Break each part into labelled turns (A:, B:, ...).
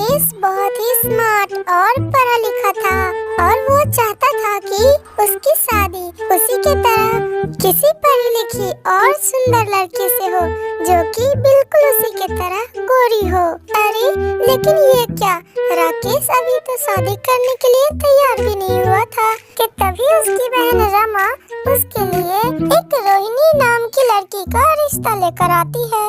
A: राकेश बहुत ही स्मार्ट और पढ़ा लिखा था और वो चाहता था कि उसकी शादी उसी के तरह किसी पढ़ी लिखी और सुंदर लड़की से हो जो कि बिल्कुल उसी के तरह गोरी हो। अरे लेकिन ये क्या, राकेश अभी तो शादी करने के लिए तैयार भी नहीं हुआ था कि तभी उसकी बहन रमा उसके लिए एक रोहिणी नाम की लड़की का रिश्ता लेकर आती है।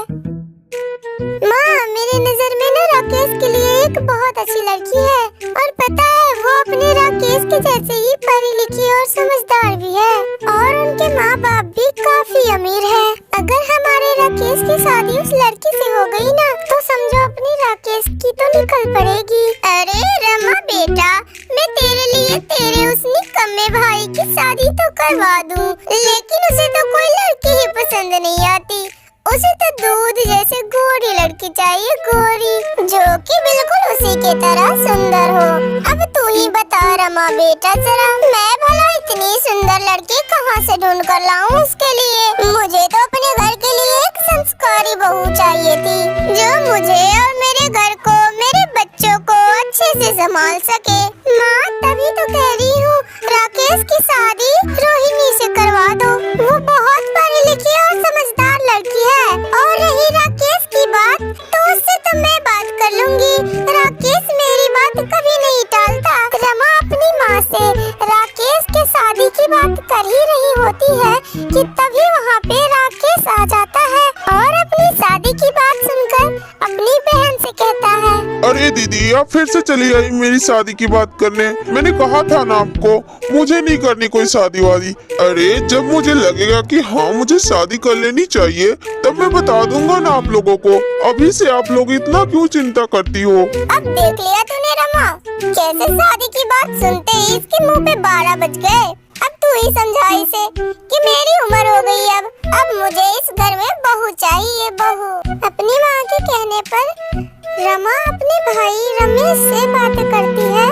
A: माँ, मेरी नजर में ना राकेश के लिए एक बहुत अच्छी लड़की है और पता है वो अपने राकेश के जैसे ही पढ़ी लिखी और समझदार भी है और उनके माँ बाप भी काफी अमीर है। अगर हमारे राकेश की शादी उस लड़की से हो गई ना तो समझो अपनी राकेश की तो निकल पड़ेगी। अरे रमा बेटा, मैं तेरे लिए तेरे उस निकम्मे भाई की शादी तो करवा दूं, लेकिन उसे तो कोई लड़की ही पसंद नहीं आती। उसे तो दूध जैसे गोरी लड़की चाहिए, गोरी जो कि बिल्कुल उसी के तरह सुंदर हो। अब तू ही बता रमा बेटा जरा, मैं भला इतनी सुंदर लड़की कहाँ से ढूंढ कर लाऊं उसके लिए? मुझे तो अपने घर के लिए एक संस्कारी बहू चाहिए थी जो मुझे और मेरे घर को, मेरे बच्चों को अच्छे से संभाल सके। माँ, तभी तो कह रही हूँ राकेश की शादी रोहिणी से करवा दो, वो बहुत पढ़ी लिखी और समझदार लड़की है। और रही राकेश की बात तो उससे तो मैं बात कर लूंगी, राकेश मेरी बात कभी नहीं टालता। रमा अपनी माँ से राकेश के शादी की बात कर ही रही होती है कि तभी वहाँ पे राकेश आ जाता है और अपनी शादी की बात सुनकर अपनी बहन से कहता है,
B: अरे दीदी, आप फिर से चली आई मेरी शादी की बात करने। मैंने कहा था ना आपको, मुझे नहीं करनी कोई शादी वादी। अरे जब मुझे लगेगा कि हाँ मुझे शादी कर लेनी चाहिए तब मैं बता दूंगा ना आप लोगों को। अभी से आप लोग इतना क्यों चिंता करती हो?
A: अब देख लिया तूने रमा, कैसे शादी की बात सुनते ही इसके मुंह पे 12 बज गए। अब तू ही समझा इसे कि मेरी उम्र हो गई, अब मुझे इस घर में बहू चाहिए, बहू। अपनी माँ के कहने पर रमा अपने भाई रमेश से बात करती है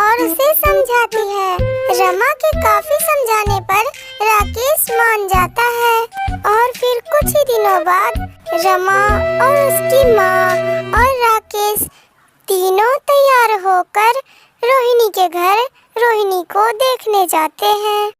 A: और उसे समझाती है। रमा के काफी समझाने पर राकेश मान जाता है और फिर कुछ ही दिनों बाद रमा और उसकी माँ और राकेश तीनों तैयार होकर रोहिणी के घर रोहिणी को देखने जाते हैं।